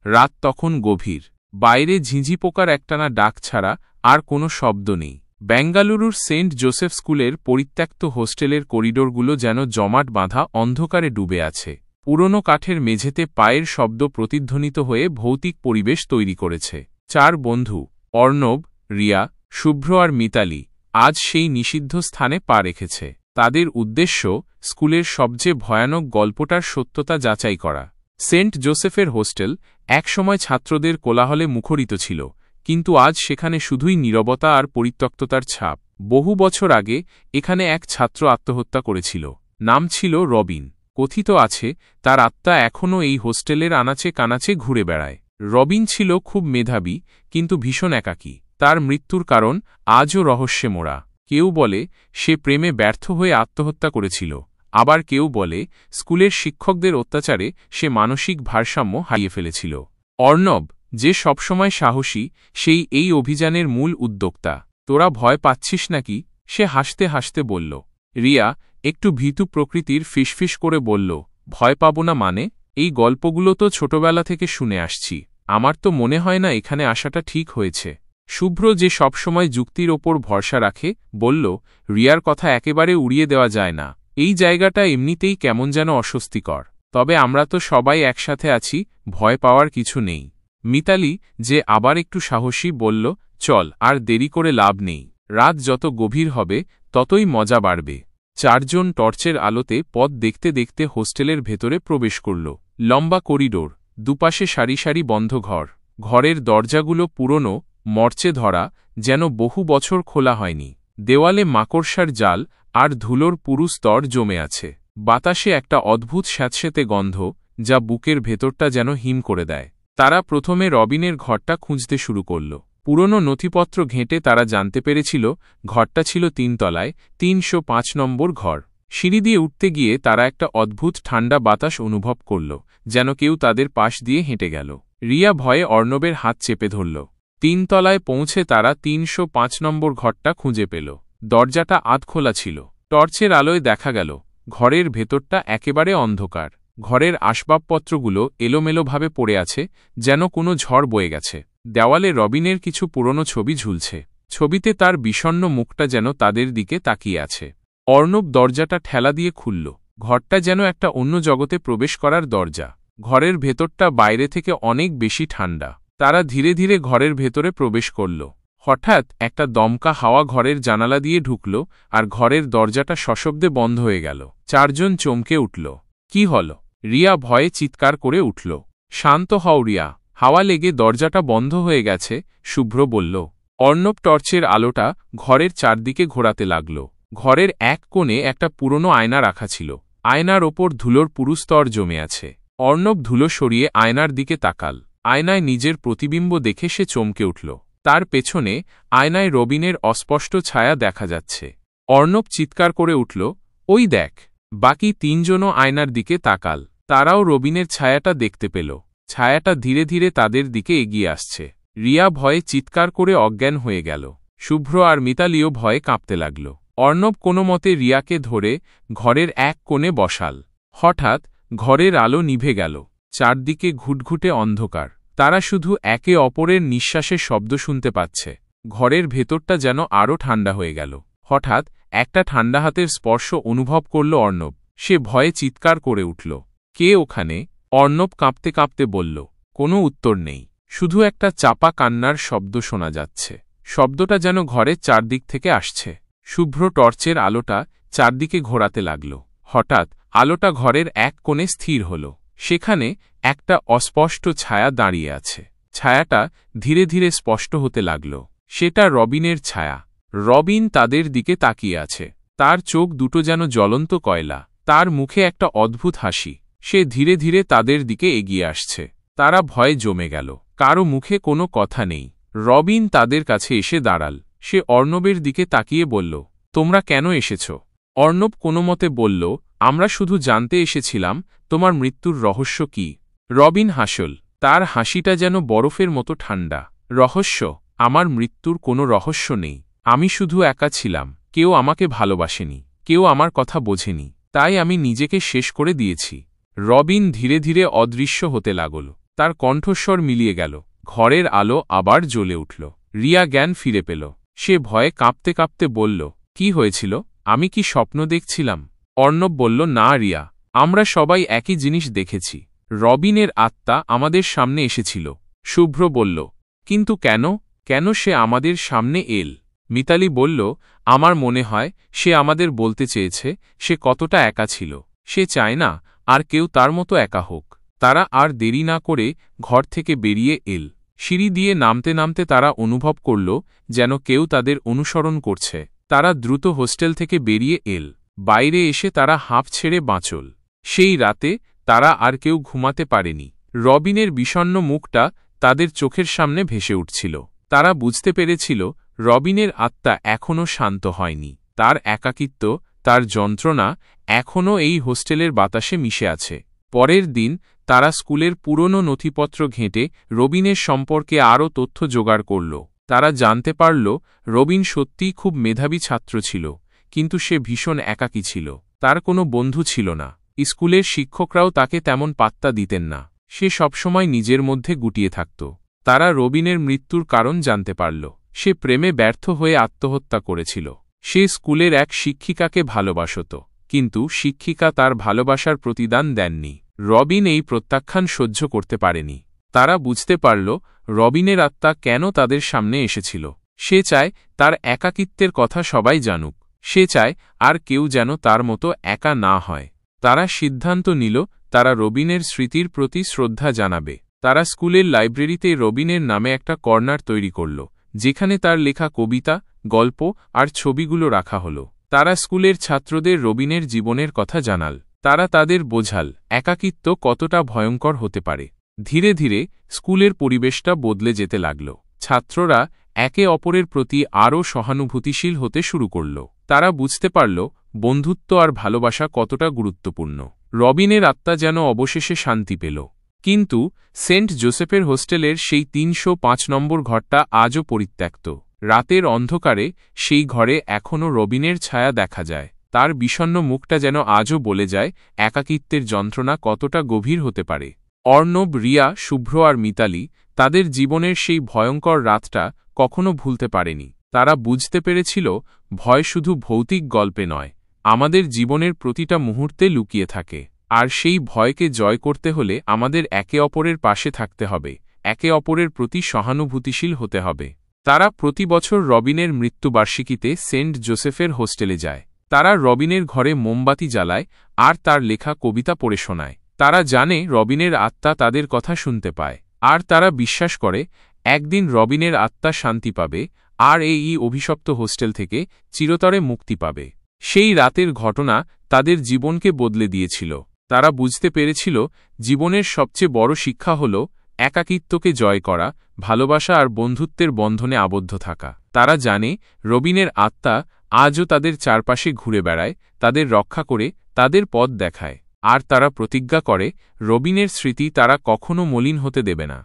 রাত তখন গভীর। বাইরে ঝিঁঝি পোকার একটানা ডাক ছাড়া আর কোনো শব্দ নেই। বেঙ্গালুরুর সেন্ট জোসেফ স্কুলের পরিত্যক্ত হোস্টেলের করিডোরগুলো যেন জমাট বাঁধা অন্ধকারে ডুবে আছে। পুরনো কাঠের মেঝেতে পায়ের শব্দ প্রতিধ্বনিত হয়ে ভৌতিক পরিবেশ তৈরি করেছে। 4 বন্ধু, অর্ণব, রিয়া, শুভ্র আর মিতালি, আজ সেই নিষিদ্ধ স্থানে পা রেখেছে। তাদের উদ্দেশ্য স্কুলের সবচেয়ে ভয়ানক গল্পটার সত্যতা যাচাই করা। সেন্ট জোসেফের হোস্টেল একসময় ছাত্রদের কোলাহলে মুখরিত ছিল, কিন্তু আজ সেখানে শুধুই নীরবতা আর পরিত্যক্ততার ছাপ। বহু বছর আগে এখানে এক ছাত্র আত্মহত্যা করেছিল। নাম ছিল রবিন। কথিত আছে তার আত্মা এখনও এই হোস্টেলের আনাচে কানাচে ঘুরে বেড়ায়। রবিন ছিল খুব মেধাবী, কিন্তু ভীষণ একাকী। তার মৃত্যুর কারণ আজও রহস্যে মোড়া। কেউ বলে সে প্রেমে ব্যর্থ হয়ে আত্মহত্যা করেছিল, আবার কেউ বলে স্কুলের শিক্ষকদের অত্যাচারে সে মানসিক ভারসাম্য হারিয়ে ফেলেছিল। অর্ণব, যে সবসময় সাহসী, সেই এই অভিযানের মূল উদ্যোক্তা। তোরা ভয় পাচ্ছিস নাকি? সে হাসতে হাসতে বলল। রিয়া, একটু ভীতু প্রকৃতির ফিসফিস করে বলল, ভয় পাব না মানে? এই গল্পগুলো তো ছোটবেলা থেকে শুনে আসছি। আমার তো মনে হয় না এখানে আসাটা ঠিক হয়েছে। শুভ্র, যে সবসময় যুক্তির ওপর ভরসা রাখে, বলল, রিয়ার কথা একেবারে উড়িয়ে দেওয়া যায় না। এই জায়গাটা এমনিতেই কেমন যেন অস্বস্তিকর। তবে আমরা তো সবাই একসাথে আছি, ভয় পাওয়ার কিছু নেই। মিতালি, যে আবার একটু সাহসী, বলল, চল, আর দেরি করে লাভ নেই। রাত যত গভীর হবে ততই মজা বাড়বে। 4 জন টর্চের আলোতে পথ দেখতে দেখতে হোস্টেলের ভেতরে প্রবেশ করল। লম্বা করিডোর, দুপাশে সারি সারি বন্ধ ঘর। ঘরের দরজাগুলো পুরনো, মরচে ধরা, যেন বহু বছর খোলা হয়নি। দেওয়ালে মাকড়সার জাল আর ধুলোর পুরু স্তর জমে আছে। বাতাসে একটা অদ্ভুত স্যাঁতসেঁতে গন্ধ, যা বুকের ভেতরটা যেন হিম করে দেয়। তারা প্রথমে রবিনের ঘরটা খুঁজতে শুরু করল। পুরনো নথিপত্র ঘেঁটে তারা জানতে পেরেছিল ঘরটা ছিল 3 তলায়, 305 নম্বর ঘর। সিঁড়ি দিয়ে উঠতে গিয়ে তারা একটা অদ্ভুত ঠান্ডা বাতাস অনুভব করল, যেন কেউ তাদের পাশ দিয়ে হেঁটে গেল। রিয়া ভয়ে অর্ণবের হাত চেপে ধরল। 3 তলায় পৌঁছে তারা 305 নম্বর ঘরটা খুঁজে পেল। দরজাটা আধখোলা ছিল। টর্চের আলোয় দেখা গেল ঘরের ভেতরটা একেবারে অন্ধকার। ঘরের আসবাবপত্রগুলো এলোমেলোভাবে পড়ে আছে, যেন কোনো ঝড় বয়ে গেছে। দেওয়ালে রবিনের কিছু পুরনো ছবি ঝুলছে। ছবিতে তার বিষণ্ণ মুখটা যেন তাদের দিকে তাকিয়ে আছে। অর্ণব দরজাটা ঠেলা দিয়ে খুলল। ঘরটা যেন একটা অন্য জগতে প্রবেশ করার দরজা। ঘরের ভেতরটা বাইরে থেকে অনেক বেশি ঠান্ডা। তারা ধীরে ধীরে ঘরের ভেতরে প্রবেশ করল। হঠাৎ একটা দমকা হাওয়া ঘরের জানালা দিয়ে ঢুকল, আর ঘরের দরজাটা সশব্দে বন্ধ হয়ে গেল। 4 জন চমকে উঠল। কি হল? রিয়া ভয়ে চিৎকার করে উঠল। শান্ত হও রিয়া, হাওয়া লেগে দরজাটা বন্ধ হয়ে গেছে, শুভ্র বলল। অর্ণব টর্চের আলোটা ঘরের চারদিকে ঘোরাতে লাগল। ঘরের এক কোণে একটা পুরনো আয়না রাখা ছিল। আয়নার ওপর ধুলোর পুরু স্তর জমে আছে। অর্ণব ধুলো সরিয়ে আয়নার দিকে তাকাল। আয়নায় নিজের প্রতিবিম্ব দেখে সে চমকে উঠল। তার পেছনে আয়নায় রবিনের অস্পষ্ট ছায়া দেখা যাচ্ছে। অর্ণব চিৎকার করে উঠল, ওই দেখ! বাকি 3 জনও আয়নার দিকে তাকাল। তারাও রবিনের ছায়াটা দেখতে পেল। ছায়াটা ধীরে ধীরে তাদের দিকে এগিয়ে আসছে। রিয়া ভয়ে চিৎকার করে অজ্ঞান হয়ে গেল। শুভ্র আর মিতালিও ভয়ে কাঁপতে লাগল। অর্ণব কোনো মতে রিয়াকে ধরে ঘরের এক কোণে বসাল। হঠাৎ ঘরের আলো নিভে গেল। চারদিকে ঘুটঘুটে অন্ধকার। তারা শুধু একে অপরের নিঃশ্বাসের শব্দ শুনতে পাচ্ছে। ঘরের ভেতরটা যেন আরও ঠান্ডা হয়ে গেল। হঠাৎ একটা ঠান্ডা হাতের স্পর্শ অনুভব করল অর্ণব। সে ভয়ে চিৎকার করে উঠল। কে ওখানে? অর্ণব কাঁপতে কাঁপতে বলল। কোনো উত্তর নেই, শুধু একটা চাপা কান্নার শব্দ শোনা যাচ্ছে। শব্দটা যেন ঘরের চারদিক থেকে আসছে। শুভ্র টর্চের আলোটা চারদিকে ঘোরাতে লাগল। হঠাৎ আলোটা ঘরের এক কোণে স্থির হল। সেখানে একটা অস্পষ্ট ছায়া দাঁড়িয়ে আছে। ছায়াটা ধীরে ধীরে স্পষ্ট হতে লাগল। সেটা রবিনের ছায়া। রবিন তাদের দিকে তাকিয়ে আছে। তার চোখ দুটো যেন জ্বলন্ত কয়লা। তার মুখে একটা অদ্ভুত হাসি। সে ধীরে ধীরে তাদের দিকে এগিয়ে আসছে। তারা ভয়ে জমে গেল। কারো মুখে কোনো কথা নেই। রবিন তাদের কাছে এসে দাঁড়াল। সে অর্ণবের দিকে তাকিয়ে বলল, তোমরা কেন এসেছ? অর্ণব কোনোমতে বলল, আমরা শুধু জানতে এসেছিলাম তোমার মৃত্যুর রহস্য কি। রবিন হাসল। তার হাসিটা যেন বরফের মতো ঠান্ডা। রহস্য? আমার মৃত্যুর কোনো রহস্য নেই। আমি শুধু একা ছিলাম। কেউ আমাকে ভালোবাসেনি, কেউ আমার কথা বোঝেনি, তাই আমি নিজেকে শেষ করে দিয়েছি। রবিন ধীরে ধীরে অদৃশ্য হতে লাগল। তার কণ্ঠস্বর মিলিয়ে গেল। ঘরের আলো আবার জ্বলে উঠল। রিয়া জ্ঞান ফিরে পেল। সে ভয়ে কাঁপতে কাঁপতে বলল, কি হয়েছিল? আমি কি স্বপ্ন দেখছিলাম? অর্ণব বলল, না রিয়া, আমরা সবাই একই জিনিস দেখেছি। রবিনের আত্মা আমাদের সামনে এসেছিল। শুভ্র বলল, কিন্তু কেন? কেন সে আমাদের সামনে এল? মিতালি বলল, আমার মনে হয় সে আমাদের বলতে চেয়েছে সে কতটা একা ছিল। সে চায় না আর কেউ তার মতো একা হোক। তারা আর দেরি না করে ঘর থেকে বেরিয়ে এল। সিঁড়ি দিয়ে নামতে নামতে তারা অনুভব করল যেন কেউ তাদের অনুসরণ করছে। তারা দ্রুত হোস্টেল থেকে বেরিয়ে এল। বাইরে এসে তারা হাঁপ ছেড়ে বাঁচল। সেই রাতে তারা আর কেউ ঘুমাতে পারেনি। রবিনের বিষণ্ণ মুখটা তাদের চোখের সামনে ভেসে উঠছিল। তারা বুঝতে পেরেছিল রবিনের আত্মা এখনও শান্ত হয়নি। তার একাকিত্ব, তার যন্ত্রণা এখনও এই হোস্টেলের বাতাসে মিশে আছে। পরের দিন তারা স্কুলের পুরনো নথিপত্র ঘেঁটে রবিনের সম্পর্কে আরও তথ্য জোগাড় করল। তারা জানতে পারল রবিন সত্যিই খুব মেধাবী ছাত্র ছিল, কিন্তু সে ভীষণ একাকী ছিল। তার কোনো বন্ধু ছিল না। স্কুলের শিক্ষকরাও তাকে তেমন পাত্তা দিতেন না। সে সবসময় নিজের মধ্যে গুটিয়ে থাকত। তারা রবিনের মৃত্যুর কারণ জানতে পারল। সে প্রেমে ব্যর্থ হয়ে আত্মহত্যা করেছিল। সে স্কুলের এক শিক্ষিকাকে ভালোবাসত, কিন্তু শিক্ষিকা তার ভালোবাসার প্রতিদান দেননি। রবিন এই প্রত্যাখ্যান সহ্য করতে পারেনি। তারা বুঝতে পারল রবিনের আত্মা কেন তাদের সামনে এসেছিল। সে চায় তার একাকিত্বের কথা সবাই জানুক। সে চায় আর কেউ যেন তার মতো একা না হয়। তারা সিদ্ধান্ত নিল তারা রবিনের স্মৃতির প্রতি শ্রদ্ধা জানাবে। তারা স্কুলের লাইব্রেরিতে রবিনের নামে একটা কর্নার তৈরি করল, যেখানে তার লেখা কবিতা, গল্প আর ছবিগুলো রাখা হল। তারা স্কুলের ছাত্রদের রবিনের জীবনের কথা জানাল। তারা তাদের বোঝাল একাকিত্ব কতটা ভয়ঙ্কর হতে পারে। ধীরে ধীরে স্কুলের পরিবেশটা বদলে যেতে লাগল। ছাত্ররা একে অপরের প্রতি আরও সহানুভূতিশীল হতে শুরু করল। তারা বুঝতে পারল বন্ধুত্ব আর ভালোবাসা কতটা গুরুত্বপূর্ণ। রবিনের আত্মা যেন অবশেষে শান্তি পেল। কিন্তু সেন্ট জোসেফের হোস্টেলের সেই ৩০৫ নম্বর ঘরটা আজও পরিত্যক্ত। রাতের অন্ধকারে সেই ঘরে এখনও রবিনের ছায়া দেখা যায়। তার বিষণ্ণ মুখটা যেন আজও বলে যায় একাকিত্বের যন্ত্রণা কতটা গভীর হতে পারে। অর্ণব, রিয়া, শুভ্র আর মিতালি তাদের জীবনের সেই ভয়ঙ্কর রাতটা কখনো ভুলতে পারেনি। তারা বুঝতে পেরেছিল ভয় শুধু ভৌতিক গল্পে নয়, আমাদের জীবনের প্রতিটা মুহূর্তে লুকিয়ে থাকে। আর সেই ভয়কে জয় করতে হলে আমাদের একে অপরের পাশে থাকতে হবে, একে অপরের প্রতি সহানুভূতিশীল হতে হবে। তারা প্রতি বছর রবিনের মৃত্যুবার্ষিকীতে সেন্ট জোসেফের হোস্টেলে যায়। তারা রবিনের ঘরে মোমবাতি জ্বালায় আর তার লেখা কবিতা পড়ে শোনায়। তারা জানে রবিনের আত্মা তাদের কথা শুনতে পায়। আর তারা বিশ্বাস করে একদিন রবিনের আত্মা শান্তি পাবে আর এই অভিশপ্ত হোস্টেল থেকে চিরতরে মুক্তি পাবে। সেই রাতের ঘটনা তাদের জীবনকে বদলে দিয়েছিল। তারা বুঝতে পেরেছিল জীবনের সবচেয়ে বড় শিক্ষা হল একাকিত্বকে জয় করা, ভালোবাসা আর বন্ধুত্বের বন্ধনে আবদ্ধ থাকা। তারা জানে রবিনের আত্মা আজও তাদের চারপাশে ঘুরে বেড়ায়, তাদের রক্ষা করে, তাদের পথ দেখায়। আর তারা প্রতিজ্ঞা করে রবিনের স্মৃতি তারা কখনো মলিন হতে দেবে না।